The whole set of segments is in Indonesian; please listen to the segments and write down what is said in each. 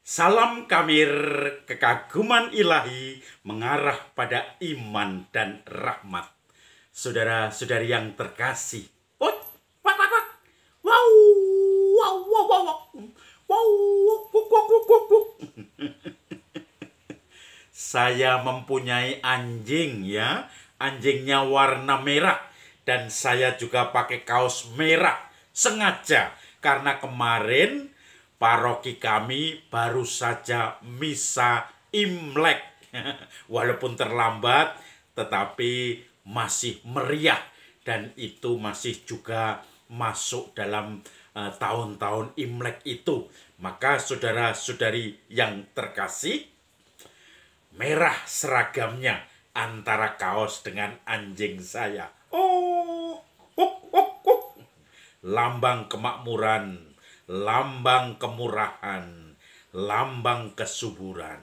Salam Kamir, kekaguman ilahi mengarah pada iman dan rahmat. Saudara-saudari yang terkasih. Oh, wak, wak, wak. Wow, wow, wow, wow, wow. Wow, kuk, kuk, kuk, kuk, kuk. Saya mempunyai anjing ya. Anjingnya warna merah. Dan saya juga pakai kaos merah. Sengaja. Karena kemarin paroki kami baru saja misa Imlek. Walaupun terlambat, tetapi masih meriah. Dan itu masih juga masuk dalam tahun-tahun Imlek itu. Maka saudara-saudari yang terkasih, merah seragamnya antara kaos dengan anjing saya. Oh, lambang kemakmuran, lambang kemurahan, lambang kesuburan.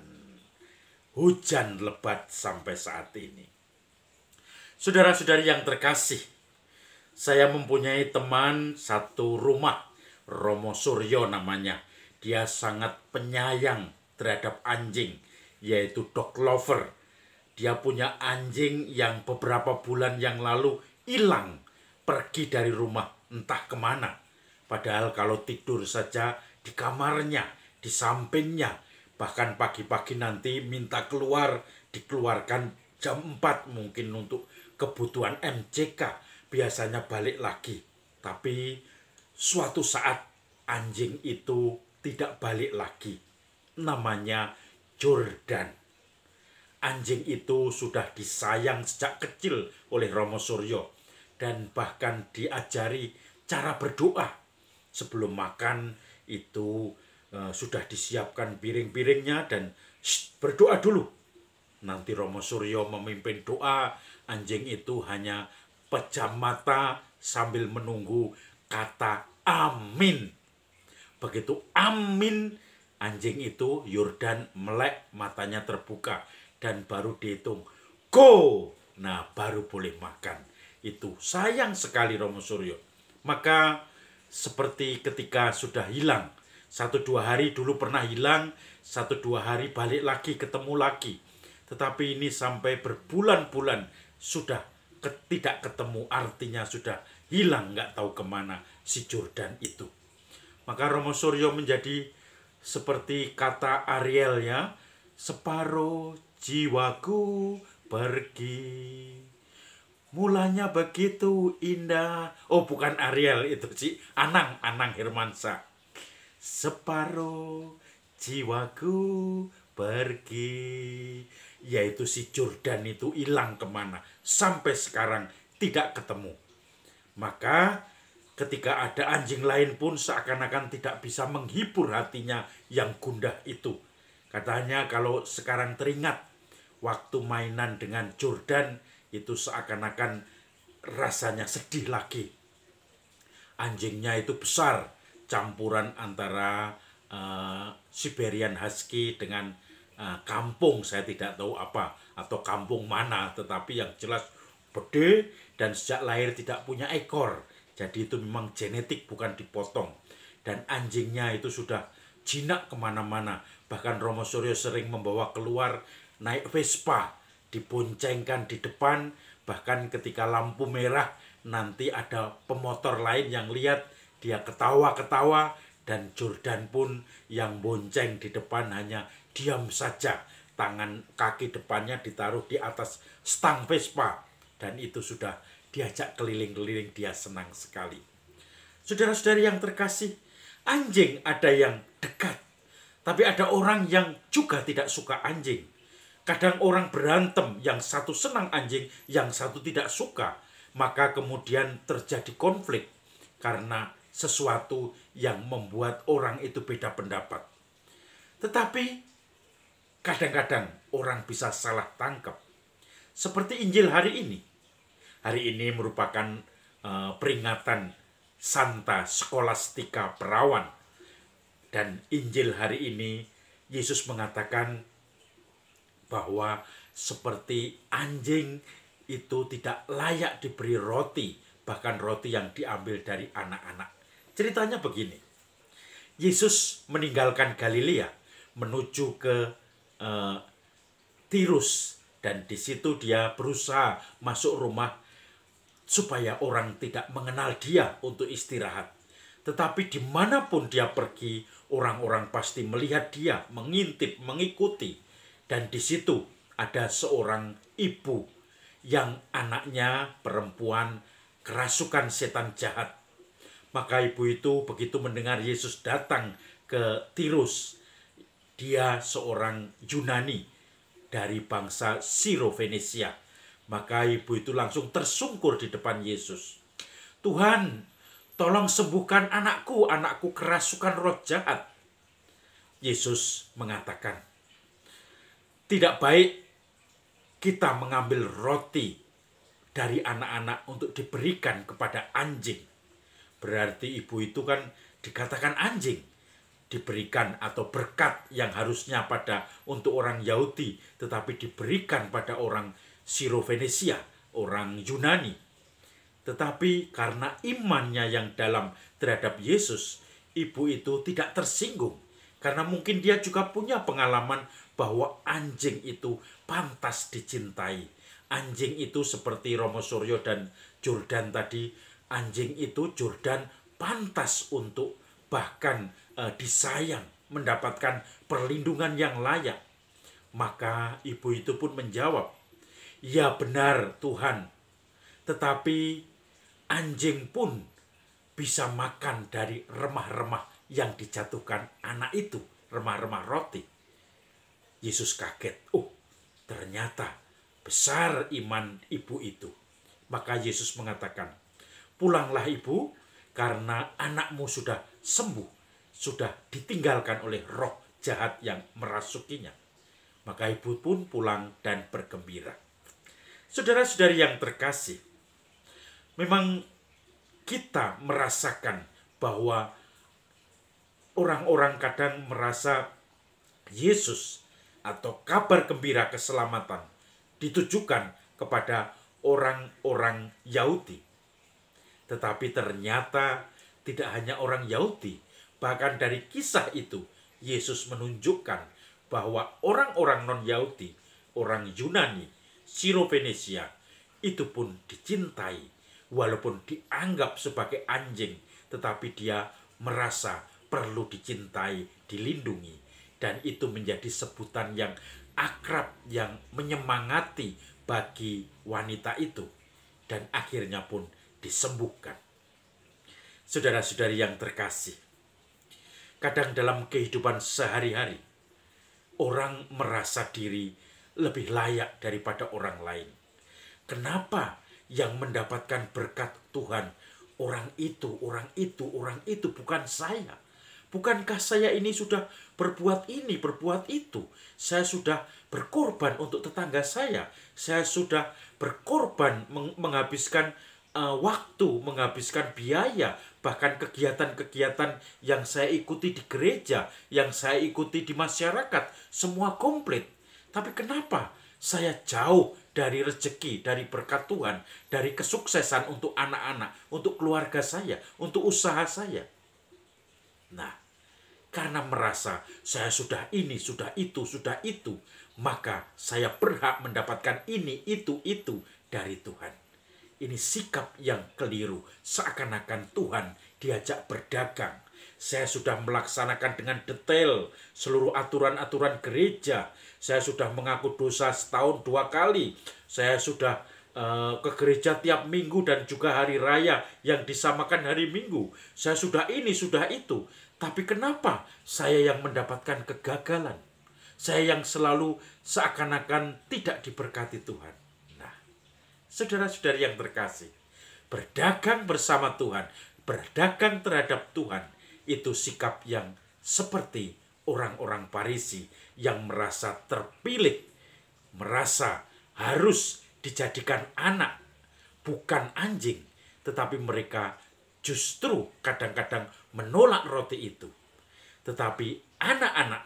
Hujan lebat sampai saat ini. Saudara-saudari yang terkasih, saya mempunyai teman satu rumah, Romo Suryo namanya. Dia sangat penyayang terhadap anjing, yaitu dog lover. Dia punya anjing yang beberapa bulan yang lalu hilang, pergi dari rumah entah kemana. Padahal kalau tidur saja di kamarnya, di sampingnya, bahkan pagi-pagi nanti minta keluar, dikeluarkan jam 4 mungkin untuk kebutuhan MCK, biasanya balik lagi. Tapi suatu saat anjing itu tidak balik lagi. Namanya Jordan. Anjing itu sudah disayang sejak kecil oleh Romo Suryo. Dan bahkan diajari cara berdoa. Sebelum makan itu sudah disiapkan piring-piringnya dan berdoa dulu. Nanti Romo Suryo memimpin doa, anjing itu hanya pejam mata sambil menunggu kata amin. Begitu amin, anjing itu Yordan melek, matanya terbuka. Dan baru dihitung, go! Nah, baru boleh makan. Itu sayang sekali Romo Suryo. Maka seperti ketika sudah hilang, 1-2 hari dulu pernah hilang, 1-2 hari balik lagi, ketemu lagi. Tetapi ini sampai berbulan-bulan sudah tidak ketemu, artinya sudah hilang, nggak tahu kemana si Jordan itu. Maka Romo Suryo menjadi seperti kata Ariel ya, separuh jiwaku pergi. Mulanya begitu indah. Oh, bukan Ariel itu sih, Anang Hermansyah. Separuh jiwaku pergi. Yaitu si Jordan itu hilang kemana. Sampai sekarang tidak ketemu. Maka ketika ada anjing lain pun seakan-akan tidak bisa menghibur hatinya yang gundah itu. Katanya kalau sekarang teringat waktu mainan dengan Jordan itu seakan-akan rasanya sedih lagi. Anjingnya itu besar, campuran antara Siberian Husky dengan kampung, saya tidak tahu apa, atau kampung mana, tetapi yang jelas gede dan sejak lahir tidak punya ekor. Jadi itu memang genetik, bukan dipotong. Dan anjingnya itu sudah jinak kemana-mana. Bahkan Romo Suryo sering membawa keluar naik Vespa, diboncengkan di depan. Bahkan ketika lampu merah, nanti ada pemotor lain yang lihat, dia ketawa-ketawa. Dan Jordan pun yang bonceng di depan hanya diam saja. Tangan kaki depannya ditaruh di atas stang Vespa. Dan itu sudah diajak keliling-keliling, dia senang sekali. Saudara-saudari yang terkasih, anjing ada yang dekat. Tapi ada orang yang juga tidak suka anjing. Kadang orang berantem, yang satu senang anjing, yang satu tidak suka. Maka kemudian terjadi konflik karena sesuatu yang membuat orang itu beda pendapat. Tetapi kadang-kadang orang bisa salah tangkap. Seperti Injil hari ini. Hari ini merupakan peringatan Santa Scholastica Perawan. Dan Injil hari ini Yesus mengatakan bahwa seperti anjing itu tidak layak diberi roti, bahkan roti yang diambil dari anak-anak. Ceritanya begini, Yesus meninggalkan Galilea, menuju ke eh, Tirus, dan di situ dia berusaha masuk rumah supaya orang tidak mengenal dia untuk istirahat. Tetapi dimanapun dia pergi, orang-orang pasti melihat dia, mengintip, mengikuti. Dan di situ ada seorang ibu yang anaknya perempuan kerasukan setan jahat. Maka ibu itu begitu mendengar Yesus datang ke Tirus, dia seorang Yunani dari bangsa Siro-Fenisia. Maka ibu itu langsung tersungkur di depan Yesus. Tuhan, tolong sembuhkan anakku, anakku kerasukan roh jahat. Yesus mengatakan, tidak baik kita mengambil roti dari anak-anak untuk diberikan kepada anjing. Berarti ibu itu kan dikatakan anjing. Diberikan atau berkat yang harusnya pada untuk orang Yahudi, tetapi diberikan pada orang Siro-Fenisia, orang Yunani. Tetapi karena imannya yang dalam terhadap Yesus, ibu itu tidak tersinggung. Karena mungkin dia juga punya pengalaman bahwa anjing itu pantas dicintai. Anjing itu seperti Romo Suryo dan Jordan tadi, anjing itu Jordan pantas untuk bahkan disayang, mendapatkan perlindungan yang layak. Maka ibu itu pun menjawab, ya benar Tuhan, tetapi anjing pun bisa makan dari remah-remah yang dijatuhkan anak itu, remah-remah roti. Yesus kaget, oh ternyata besar iman ibu itu. Maka Yesus mengatakan, pulanglah ibu, karena anakmu sudah sembuh, sudah ditinggalkan oleh roh jahat yang merasukinya. Maka ibu pun pulang dan bergembira. Saudara-saudari yang terkasih, memang kita merasakan bahwa orang-orang kadang merasa Yesus atau kabar gembira keselamatan ditujukan kepada orang-orang Yahudi. Tetapi ternyata tidak hanya orang Yahudi. Bahkan dari kisah itu, Yesus menunjukkan bahwa orang-orang non-Yahudi, orang Yunani, Siro-Fenisia, itu pun dicintai. Walaupun dianggap sebagai anjing, tetapi dia merasa perlu dicintai, dilindungi. Dan itu menjadi sebutan yang akrab, yang menyemangati bagi wanita itu. Dan akhirnya pun disembuhkan. Saudara-saudari yang terkasih, kadang dalam kehidupan sehari-hari, orang merasa diri lebih layak daripada orang lain. Kenapa yang mendapatkan berkat Tuhan orang itu, orang itu, orang itu, bukan saya? Bukankah saya ini sudah berbuat ini, berbuat itu? Saya sudah berkorban untuk tetangga saya. Saya sudah berkorban menghabiskan waktu, menghabiskan biaya, bahkan kegiatan-kegiatan yang saya ikuti di gereja, yang saya ikuti di masyarakat, semua komplit. Tapi kenapa saya jauh dari rezeki, dari berkat Tuhan, dari kesuksesan untuk anak-anak, untuk keluarga saya, untuk usaha saya? Nah, karena merasa saya sudah ini, sudah itu, maka saya berhak mendapatkan ini, itu dari Tuhan. Ini sikap yang keliru, seakan-akan Tuhan diajak berdagang. Saya sudah melaksanakan dengan detail seluruh aturan-aturan gereja. Saya sudah mengaku dosa setahun 2 kali. Saya sudah ke gereja tiap minggu dan juga hari raya yang disamakan hari Minggu. Saya sudah ini, sudah itu. Tapi kenapa saya yang mendapatkan kegagalan? Saya yang selalu seakan-akan tidak diberkati Tuhan. Nah, saudara-saudari yang terkasih, berdagang bersama Tuhan, berdagang terhadap Tuhan, itu sikap yang seperti orang-orang Farisi yang merasa terpilih, merasa harus dijadikan anak, bukan anjing, tetapi mereka justru kadang-kadang menolak roti itu. Tetapi anak-anak,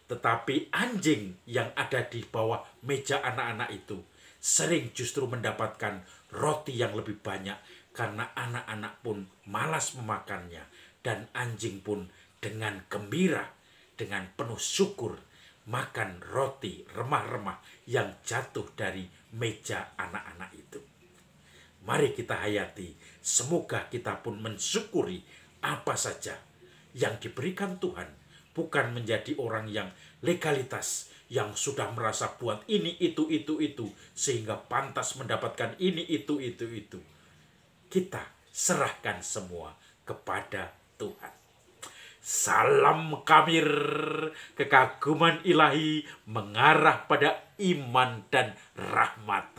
tetapi anjing yang ada di bawah meja anak-anak itu sering justru mendapatkan roti yang lebih banyak, karena anak-anak pun malas memakannya, dan anjing pun dengan gembira, dengan penuh syukur makan roti remah-remah yang jatuh dari meja anak-anak itu. Mari kita hayati, semoga kita pun mensyukuri apa saja yang diberikan Tuhan, bukan menjadi orang yang legalitas, yang sudah merasa buat ini, itu, sehingga pantas mendapatkan ini, itu. Kita serahkan semua kepada Tuhan. Salam Kamir, kekaguman ilahi mengarah pada iman dan rahmat.